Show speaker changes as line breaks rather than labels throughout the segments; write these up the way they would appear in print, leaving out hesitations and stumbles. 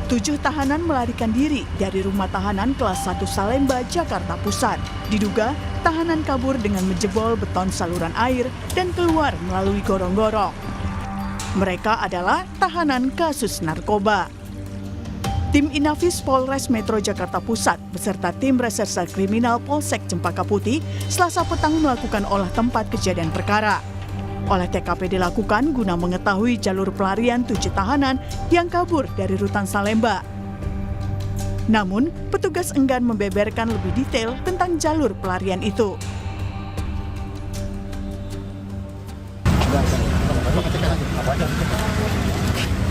7 tahanan melarikan diri dari rumah tahanan kelas 1 Salemba, Jakarta Pusat. Diduga, tahanan kabur dengan menjebol beton saluran air dan keluar melalui gorong-gorong. Mereka adalah tahanan kasus narkoba. Tim Inafis Polres Metro Jakarta Pusat beserta tim reserse kriminal Polsek Cempaka Putih Selasa petang melakukan olah tempat kejadian perkara. Olah TKP dilakukan guna mengetahui jalur pelarian 7 tahanan yang kabur dari rutan Salemba. Namun, petugas enggan membeberkan lebih detail tentang jalur pelarian itu.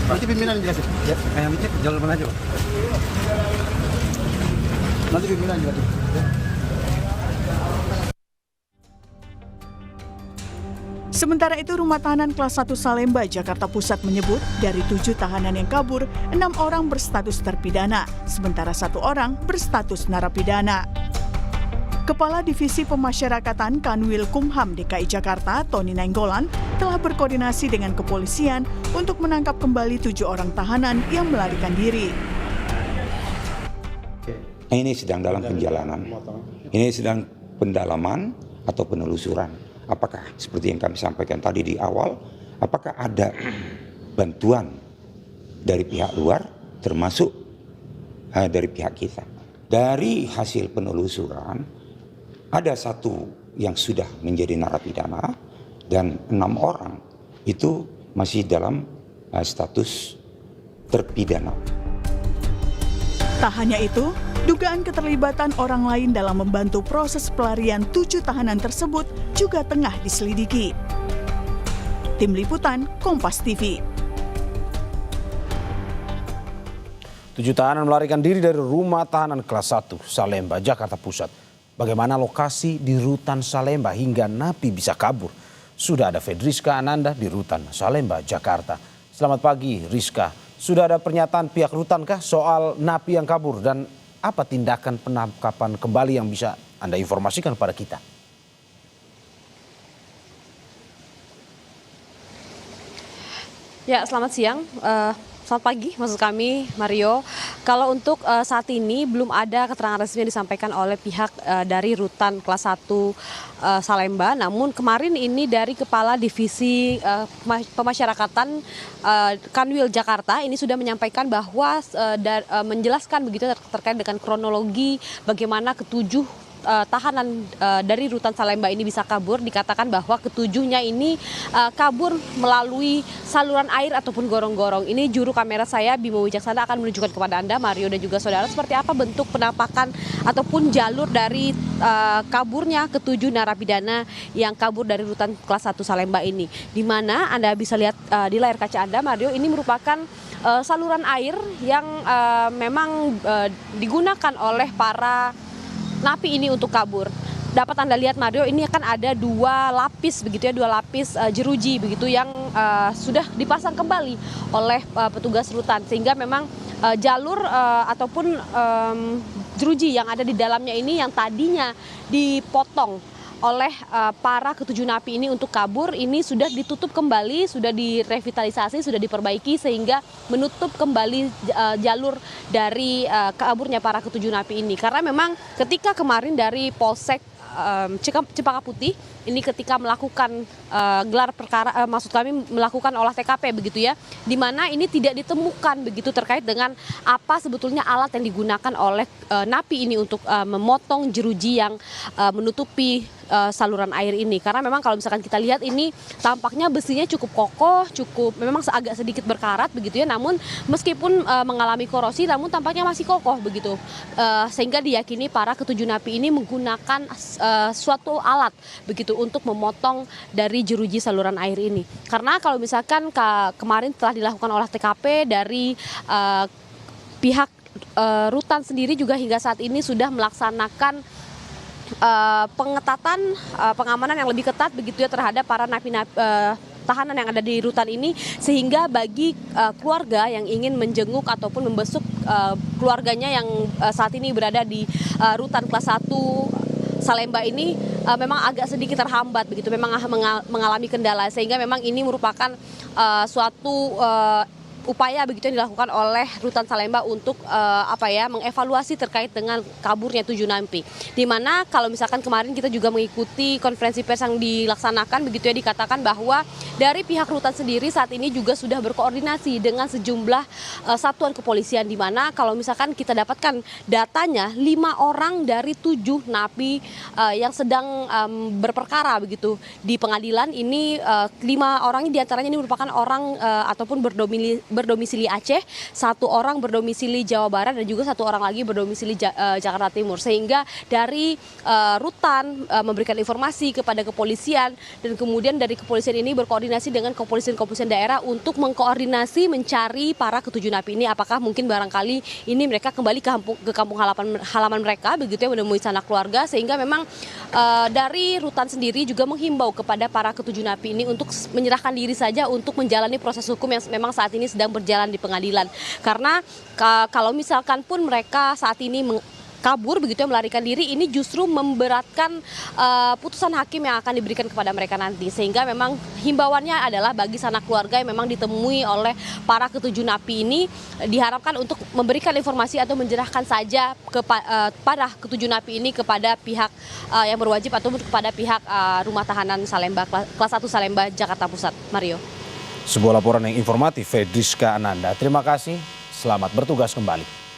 Nanti pimpinan jelasin. Ya, yang dicek jalur mana aja, Pak? Nanti pimpinan jelasin.
Sementara itu, Rumah Tahanan Kelas 1 Salemba, Jakarta Pusat menyebut dari 7 tahanan yang kabur, 6 orang berstatus terpidana, sementara 1 orang berstatus narapidana. Kepala Divisi Pemasyarakatan Kanwil Kumham DKI Jakarta, Tony Nainggolan, telah berkoordinasi dengan kepolisian untuk menangkap kembali 7 orang tahanan yang melarikan diri.
Ini sedang dalam perjalanan. Ini sedang pendalaman atau penelusuran. Apakah seperti yang kami sampaikan tadi di awal, apakah ada bantuan dari pihak luar termasuk dari pihak kita. Dari hasil penelusuran, ada 1 yang sudah menjadi narapidana dan 6 orang itu masih dalam status terpidana.
Tak hanya itu, dugaan keterlibatan orang lain dalam membantu proses pelarian 7 tahanan tersebut juga tengah diselidiki. Tim Liputan, Kompas TV.
7 tahanan melarikan diri dari rumah tahanan kelas 1 Salemba, Jakarta Pusat. Bagaimana lokasi di rutan Salemba hingga napi bisa kabur? Sudah ada Fedriska Ananda di rutan Salemba, Jakarta. Selamat pagi, Rizka. Sudah ada pernyataan pihak rutan kah soal napi yang kabur dan apa tindakan penangkapan kembali yang bisa Anda informasikan kepada kita?
Ya, selamat siang. Selamat pagi, maksud kami Mario. Kalau untuk saat ini belum ada keterangan resmi yang disampaikan oleh pihak dari rutan kelas 1 Salemba. Namun kemarin ini dari Kepala Divisi Pemasyarakatan Kanwil Jakarta ini sudah menyampaikan bahwa menjelaskan begitu terkait dengan kronologi bagaimana ketujuh tahanan dari rutan Salemba ini bisa kabur. Dikatakan bahwa ketujuhnya ini kabur melalui saluran air ataupun gorong-gorong. Ini juru kamera saya Bimo Wijaksana akan menunjukkan kepada Anda, Mario dan juga saudara, seperti apa bentuk penampakan ataupun jalur dari kaburnya ketujuh narapidana yang kabur dari rutan kelas 1 Salemba ini. Di mana Anda bisa lihat di layar kaca Anda, Mario, ini merupakan saluran air yang memang digunakan oleh para napi ini untuk kabur. Dapat Anda lihat, Mario, ini akan ada 2 lapis begitu ya, 2 lapis jeruji begitu yang sudah dipasang kembali oleh petugas rutan, sehingga memang jalur ataupun jeruji yang ada di dalamnya ini yang tadinya dipotong oleh para ketujuh napi ini untuk kabur, ini sudah ditutup kembali, sudah direvitalisasi, sudah diperbaiki sehingga menutup kembali jalur dari kaburnya para ketujuh napi ini. Karena memang ketika kemarin dari Polsek Cempaka Putih ini ketika melakukan gelar perkara, maksud kami melakukan olah TKP begitu ya, di mana ini tidak ditemukan begitu terkait dengan apa sebetulnya alat yang digunakan oleh napi ini untuk memotong jeruji yang menutupi saluran air ini. Karena memang kalau misalkan kita lihat ini tampaknya besinya cukup kokoh, cukup memang agak sedikit berkarat begitu ya, namun meskipun mengalami korosi namun tampaknya masih kokoh begitu. Sehingga diyakini para ketujuh napi ini menggunakan suatu alat begitu untuk memotong dari jeruji saluran air ini. Karena kalau misalkan kemarin telah dilakukan olah TKP dari pihak rutan sendiri juga hingga saat ini sudah melaksanakan pengetatan pengamanan yang lebih ketat begitu ya terhadap para napi-napi tahanan yang ada di rutan ini, sehingga bagi keluarga yang ingin menjenguk ataupun membesuk keluarganya yang saat ini berada di rutan kelas 1 Salemba ini memang agak sedikit terhambat begitu, memang mengalami kendala, sehingga memang ini merupakan suatu upaya begitu yang dilakukan oleh Rutan Salemba untuk mengevaluasi terkait dengan kaburnya 7 napi. Di mana kalau misalkan kemarin kita juga mengikuti konferensi pers yang dilaksanakan begitu ya, dikatakan bahwa dari pihak Rutan sendiri saat ini juga sudah berkoordinasi dengan sejumlah satuan kepolisian, di mana kalau misalkan kita dapatkan datanya 5 orang dari 7 napi yang sedang berperkara begitu di pengadilan ini, 5 orang diantaranya ini merupakan orang ataupun berdomisili Aceh, 1 orang berdomisili Jawa Barat dan juga 1 orang lagi berdomisili Jakarta Timur. Sehingga dari Rutan memberikan informasi kepada kepolisian dan kemudian dari kepolisian ini berkoordinasi dengan kepolisian daerah untuk mengkoordinasi mencari para ke-7 napi ini, apakah mungkin barangkali ini mereka kembali ke kampung halaman mereka begitu ya, menemui sanak keluarga. Sehingga memang dari Rutan sendiri juga menghimbau kepada para ke-7 napi ini untuk menyerahkan diri saja untuk menjalani proses hukum yang memang saat ini sedang berjalan di pengadilan. Karena kalau misalkan pun mereka saat ini kabur begitu ya, melarikan diri, ini justru memberatkan putusan hakim yang akan diberikan kepada mereka nanti. Sehingga memang himbauannya adalah bagi sanak keluarga yang memang ditemui oleh para ke-7 napi ini diharapkan untuk memberikan informasi atau menyerahkan saja kepada ke-7 napi ini kepada pihak yang berwajib ataupun kepada pihak rumah tahanan Salemba kelas 1 Salemba Jakarta Pusat. Mario.
Sebuah laporan yang informatif, Fedriska Ananda. Terima kasih, selamat bertugas kembali.